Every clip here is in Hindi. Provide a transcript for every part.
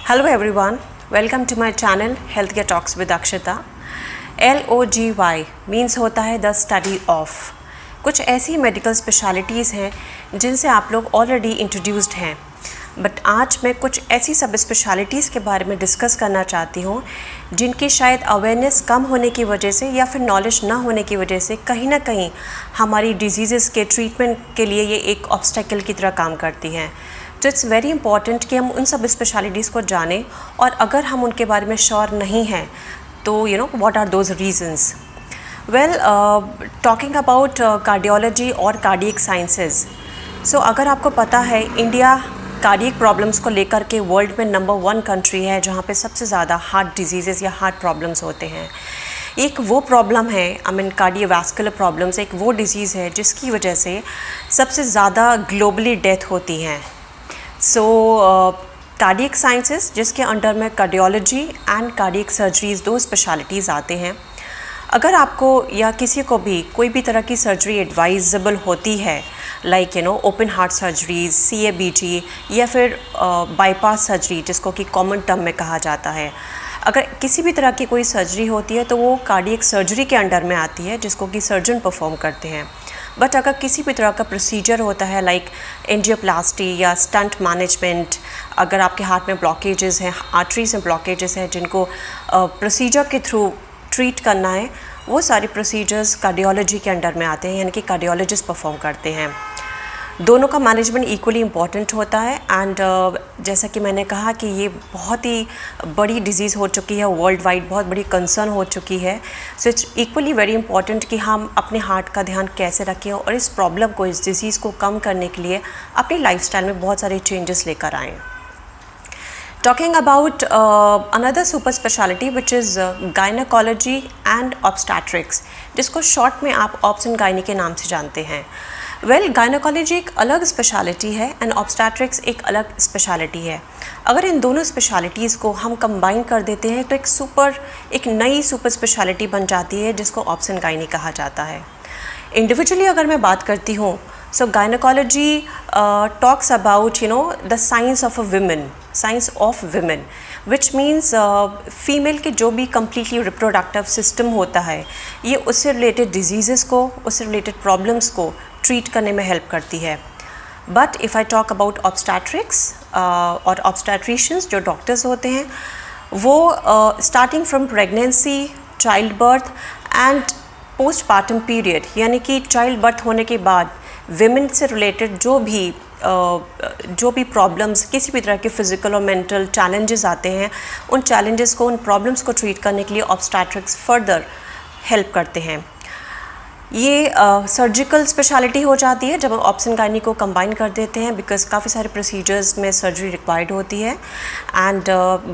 Hello everyone, welcome to my channel Healthcare Talks with Akshita. LOGY means होता है द स्टडी ऑफ। कुछ ऐसी मेडिकल स्पेशलिटीज़ हैं जिनसे आप लोग ऑलरेडी इंट्रोड्यूस्ड हैं, बट आज मैं कुछ ऐसी सब स्पेशलिटीज़ के बारे में डिस्कस करना चाहती हूँ जिनकी शायद अवेयरनेस कम होने की वजह से या फिर नॉलेज ना होने की वजह से कहीं ना कहीं हमारी डिजीज़ के ट्रीटमेंट के लिए ये एक ऑब्स्टेकल की तरह काम करती हैं। तो इट्स वेरी इंपॉर्टेंट कि हम उन सब स्पेशलिटीज़ को जानें, और अगर हम उनके बारे में श्योर नहीं हैं तो what are those reasons. Well, talking about cardiology और कार्डियक साइंसेज, सो अगर आपको पता है इंडिया कार्डियक प्रॉब्लम्स को लेकर के वर्ल्ड में नंबर 1 कंट्री है जहाँ पे सबसे ज़्यादा हार्ट डिजीज़ या हार्ट प्रॉब्लम्स होते हैं। एक वो प्रॉब्लम है, कार्डियोवैस्कुलर प्रॉब्लम्स, एक वो डिज़ीज़ है जिसकी वजह से सबसे ज़्यादा ग्लोबली डेथ होती हैं। सो कार्डियक साइंसेस, जिसके अंडर में कार्डियोलॉजी एंड कार्डियक सर्जरीज दो स्पेशलिटीज़ आते हैं। अगर आपको या किसी को भी कोई भी तरह की सर्जरी एडवाइजेबल होती है, like open heart surgeries, CABG या फिर बाईपास सर्जरी जिसको कि कॉमन टर्म में कहा जाता है, अगर किसी भी तरह की कोई सर्जरी होती है तो वो कार्डियक सर्जरी के अंडर में आती है जिसको कि सर्जन परफॉर्म करते हैं। बट अगर किसी भी तरह का प्रोसीजर होता है लाइक एंजियोप्लास्टी या स्टंट मैनेजमेंट, अगर आपके हार्ट में ब्लॉकेजेस हैं, आर्टरीज में ब्लॉकेजेस हैं जिनको प्रोसीजर के थ्रू ट्रीट करना है, वो सारे प्रोसीजर्स कार्डियोलॉजी के अंडर में आते हैं, यानी कि कार्डियोलॉजिस्ट परफॉर्म करते हैं। दोनों का मैनेजमेंट इक्वली इम्पॉर्टेंट होता है। एंड जैसा कि मैंने कहा कि ये बहुत ही बड़ी डिज़ीज़ हो चुकी है, वर्ल्ड वाइड बहुत बड़ी कंसर्न हो चुकी है। So it's equally very important कि हम अपने हार्ट का ध्यान कैसे रखें और इस प्रॉब्लम को, इस डिज़ीज़ को कम करने के लिए अपनी लाइफस्टाइल में बहुत सारे चेंजेस लेकर आएँ। Talking about another super specialty which is gynecology and obstetrics, जिसको शॉर्ट में आप ऑब्स एंड गायनी के नाम से जानते हैं। वेल, गायनेकोलॉजी एक अलग स्पेशलिटी है एंड ऑब्स्टेट्रिक्स एक अलग स्पेशलिटी है। अगर इन दोनों स्पेशलिटीज़ को हम कंबाइन कर देते हैं तो एक नई सुपर स्पेशलिटी बन जाती है जिसको ऑब्स एंड गायनी कहा जाता है। इंडिविजुअली अगर मैं बात करती हूँ, so gynaecology talks about the science of women which means female के जो भी कम्प्लीटली रिप्रोडक्टिव सिस्टम होता है, ये उससे रिलेटेड डिजीज़ को, उससे रिलेटेड प्रॉब्लम्स को ट्रीट करने में हेल्प करती है। But if I talk about obstetrics और ऑब्स्टेट्रिशियंस जो डॉक्टर्स होते हैं, वो starting from pregnancy, child birth and postpartum period, यानी कि चाइल्ड बर्थ होने के बाद विमेन से रिलेटेड जो भी प्रॉब्लम्स, किसी भी तरह के फिज़िकल और मेंटल चैलेंजेस आते हैं, उन चैलेंजेस को, उन प्रॉब्लम्स को ट्रीट करने के लिए ऑब्स्टेट्रिक्स फर्दर हेल्प करते हैं। ये सर्जिकल स्पेशलिटी हो जाती है जब हम ऑब्स एंड गायनी को कंबाइन कर देते हैं, बिकॉज काफ़ी सारे प्रोसीजर्स में सर्जरी रिक्वायर्ड होती है। एंड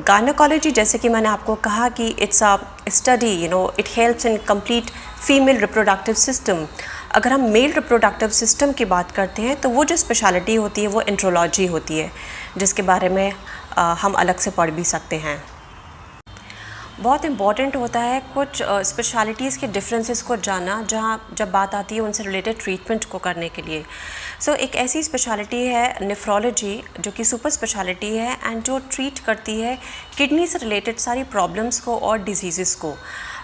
गायनेकोलॉजी, जैसे कि मैंने आपको कहा कि it's a study, it helps in complete female reproductive system. अगर हम मेल रिप्रोडक्टिव सिस्टम की बात करते हैं तो वो जो स्पेशलिटी होती है वो एंड्रोलॉजी होती है, जिसके बारे में हम अलग से पढ़ भी सकते हैं। बहुत इम्पॉर्टेंट होता है कुछ स्पेशलिटीज़ के डिफरेंसेस को जानना जब बात आती है उनसे रिलेटेड ट्रीटमेंट को करने के लिए। सो एक ऐसी स्पेशलिटी है नेफ्रोलॉजी जो कि सुपर स्पेशलिटी है एंड जो ट्रीट करती है किडनी से रिलेटेड सारी प्रॉब्लम्स को और डिजीज़ को।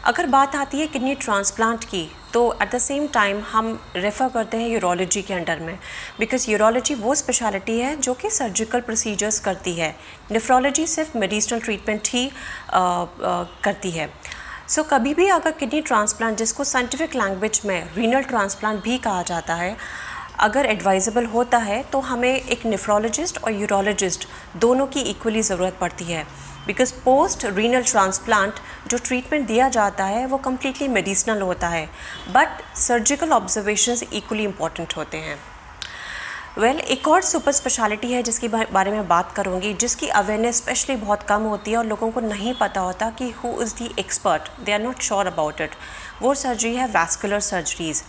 अगर बात आती है किडनी ट्रांसप्लांट की, तो एट द सेम टाइम हम रेफ़र करते हैं यूरोलॉजी के अंडर में, बिकॉज यूरोलॉजी वो स्पेशलिटी है जो कि सर्जिकल प्रोसीजर्स करती है। नेफ्रोलॉजी सिर्फ मेडिसिनल ट्रीटमेंट ही करती है। सो कभी भी अगर किडनी ट्रांसप्लांट, जिसको साइंटिफिक लैंग्वेज में रीनल ट्रांसप्लांट भी कहा जाता है, अगर एडवाइजेबल होता है तो हमें एक नेफ्रोलॉजिस्ट और यूरोलॉजिस्ट दोनों की इक्वली ज़रूरत पड़ती है, बिकॉज पोस्ट रीनल ट्रांसप्लांट जो ट्रीटमेंट दिया जाता है वो कम्प्लीटली मेडिसिनल होता है, but surgical observations equally important होते हैं। वेल, एक और सुपर स्पेशलिटी है जिसके बारे में बात करूँगी, जिसकी अवेयरनेस स्पेशली बहुत कम होती है और लोगों को नहीं पता होता कि who is the expert, they are not sure about it. वो सर्जरी है वैस्कुलर सर्जरीज़।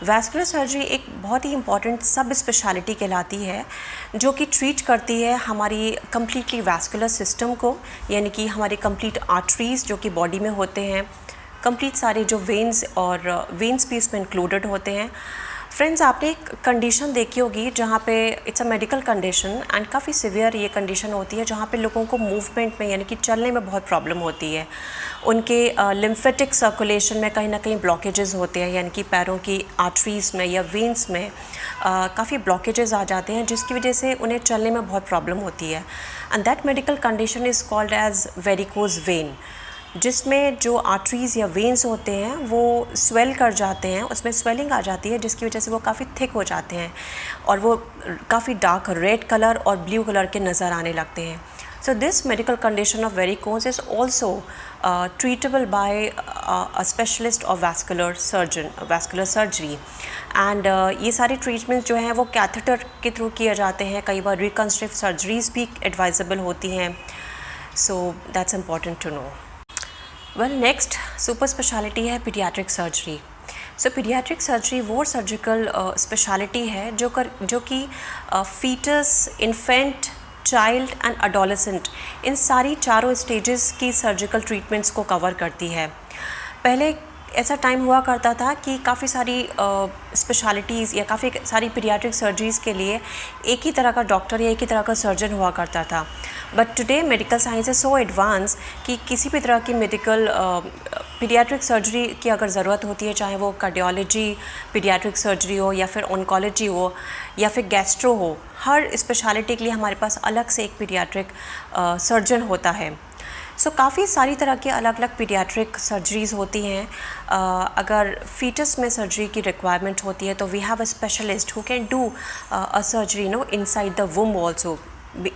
वैस्कुलर सर्जरी एक बहुत ही इंपॉर्टेंट सब स्पेशलिटी कहलाती है जो कि ट्रीट करती है हमारी कम्प्लीटली वैस्कुलर सिस्टम को, यानी कि हमारे कंप्लीट आर्टरीज़ जो कि बॉडी में होते हैं, कंप्लीट सारे जो वेन्स और वेन्स भी इसमें इंक्लूडेड होते हैं, फ्रेंड्स, आपने एक कंडीशन देखी होगी जहाँ पे it's a medical condition and काफ़ी सिवियर ये कंडीशन होती है, जहाँ पे लोगों को मूवमेंट में यानी कि चलने में बहुत प्रॉब्लम होती है। उनके लिम्फेटिक सर्कुलेशन में कहीं ना कहीं ब्लॉकेजेस होते हैं, यानी कि पैरों की आर्टरीज़ में या वेंस में काफ़ी ब्लॉकेजेस आ जाते हैं, जिसकी वजह से उन्हें चलने में बहुत प्रॉब्लम होती है। And that medical condition is called as varicose vein, जिसमें जो आर्टरीज़ या वेंस होते हैं वो स्वेल कर जाते हैं, उसमें स्वेलिंग आ जाती है, जिसकी वजह से वो काफ़ी थिक हो जाते हैं और वो काफ़ी डार्क रेड कलर और ब्लू कलर के नज़र आने लगते हैं। So this medical condition of varicose is also treatable by a specialist of vascular surgery. And ये सारे ट्रीटमेंट्स जो हैं वो कैथेटर के थ्रू किए जाते हैं। कई बार रिकन्स्ट्रक्टिव सर्जरीज़ भी एडवाइजेबल होती हैं। So that's important to know. Well, next super speciality है paediatric surgery. So paediatric surgery वो सर्जिकल स्पेशलिटी है जो कि foetus, infant, child and adolescent, इन सारी चारों स्टेजेस की सर्जिकल ट्रीटमेंट्स को कवर करती है। पहले ऐसा टाइम हुआ करता था कि काफ़ी सारी स्पेशलिटीज़ या काफ़ी सारी पीडियाट्रिक सर्जरीज़ के लिए एक ही तरह का डॉक्टर या एक ही तरह का सर्जन हुआ करता था। But today medical science is so advance कि किसी भी तरह की मेडिकल पीडियाट्रिक सर्जरी की अगर ज़रूरत होती है, चाहे वो कार्डियोलॉजी पीडियाट्रिक सर्जरी हो या फिर ऑन्कोलॉजी हो या फिर गैस्ट्रो हो, हर स्पेशलिटी के लिए हमारे पास अलग से एक पीडियाट्रिक सर्जन होता है। सो काफ़ी सारी तरह की अलग अलग पीडियाट्रिक सर्जरीज़ होती हैं। अगर फीटस में सर्जरी की रिक्वायरमेंट होती है तो we have a specialist who can do a surgery inside the womb also,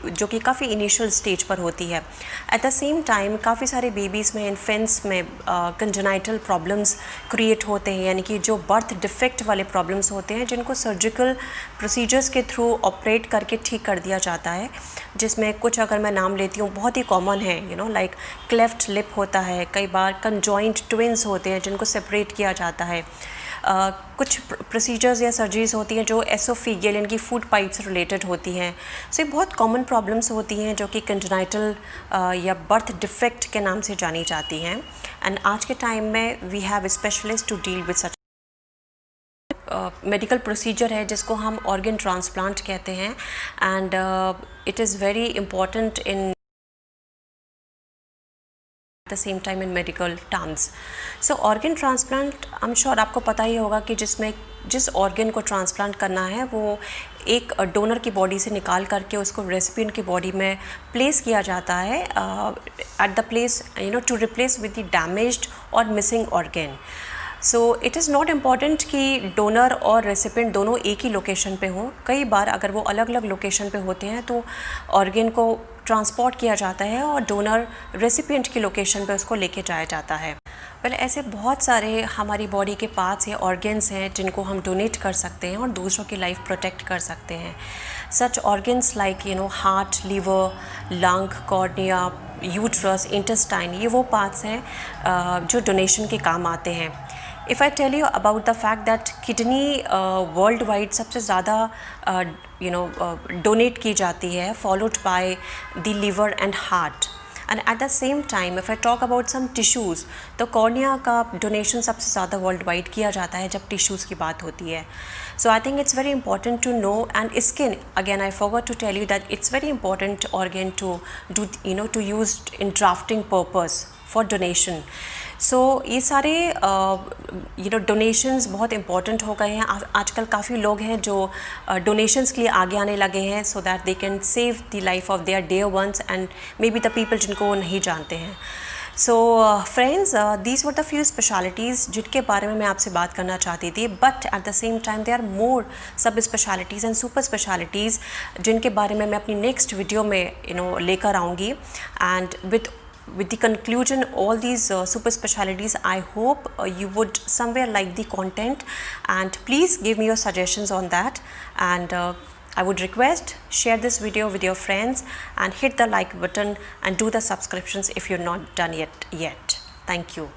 जो कि काफ़ी इनिशियल स्टेज पर होती है। एट द सेम टाइम काफ़ी सारे बेबीज़ में, इन्फेंट्स में कंजेनाइटल प्रॉब्लम्स क्रिएट होते हैं, यानी कि जो बर्थ डिफेक्ट वाले प्रॉब्लम्स होते हैं, जिनको सर्जिकल प्रोसीजर्स के थ्रू ऑपरेट करके ठीक कर दिया जाता है। जिसमें कुछ अगर मैं नाम लेती हूँ, बहुत ही कॉमन है, लाइक क्लेफ्ट लिप होता है, कई बार कंजॉइंट ट्विंस होते हैं जिनको सेपरेट किया जाता है। कुछ प्रोसीजर्स या सर्जरीज होती हैं जो एसोफेगियल यानी कि फूड पाइप से रिलेटेड होती हैं। सो ये बहुत कॉमन प्रॉब्लम्स होती हैं जो कि कंजेनाइटल या बर्थ डिफेक्ट के नाम से जानी जाती हैं। एंड आज के टाइम में we have specialist to deal with such medical procedure है जिसको हम ऑर्गन ट्रांसप्लांट कहते हैं। And it is very important in the same time in medical terms. So organ transplant, I am sure आपको पता ही होगा कि जिस ऑर्गन को ट्रांसप्लांट करना है वो एक डोनर की बॉडी से निकाल करके उसको रेसिपिएंट की बॉडी में प्लेस किया जाता है at the place to replace with the damaged और missing organ. So it is not important कि डोनर और रेसिपिएंट दोनों एक ही लोकेशन पे हों। कई बार अगर वो अलग अलग लोकेशन पे होते हैं तो ऑर्गन को ट्रांसपोर्ट किया जाता है और डोनर रेसिपिएंट की लोकेशन पे उसको लेके जाया जाता है। ऐसे बहुत सारे हमारी बॉडी के पार्ट्स या ऑर्गन्स हैं जिनको हम डोनेट कर सकते हैं और दूसरों की लाइफ प्रोटेक्ट कर सकते हैं। Such organs like heart, liver, lung, cornea, uterus, intestine, ये वो पार्ट्स हैं जो डोनेशन के काम आते हैं। If I tell you about the fact that kidney world wide सबसे ज़्यादा डोनेट की जाती है, followed by the liver and heart. And at the same time if I talk about some tissues, तो कॉर्निया का डोनेशन सबसे ज़्यादा वर्ल्ड वाइड किया जाता है जब टिश्यूज़ की बात होती है। So I think it's very important to know. And skin, again I forgot to tell you that it's very important organ to to use in drafting purpose for donation. सो ये सारे डोनेशंस बहुत इंपॉर्टेंट हो गए हैं। आजकल काफ़ी लोग हैं जो डोनेशंस के लिए आगे आने लगे हैं so that they can save the life of their dear ones and maybe the people जिनको वो नहीं जानते हैं। So friends, these were the few specialities जिनके बारे में मैं आपसे बात करना चाहती थी। But at the same time there are more sub specialities and super specialities जिनके बारे में मैं अपनी नेक्स्ट वीडियो में लेकर आऊँगी। And with the conclusion all these super specialities, I hope you would somewhere like the content, and please give me your suggestions on that. And I would request share this video with your friends and hit the like button and do the subscriptions if you're not done yet. Thank you.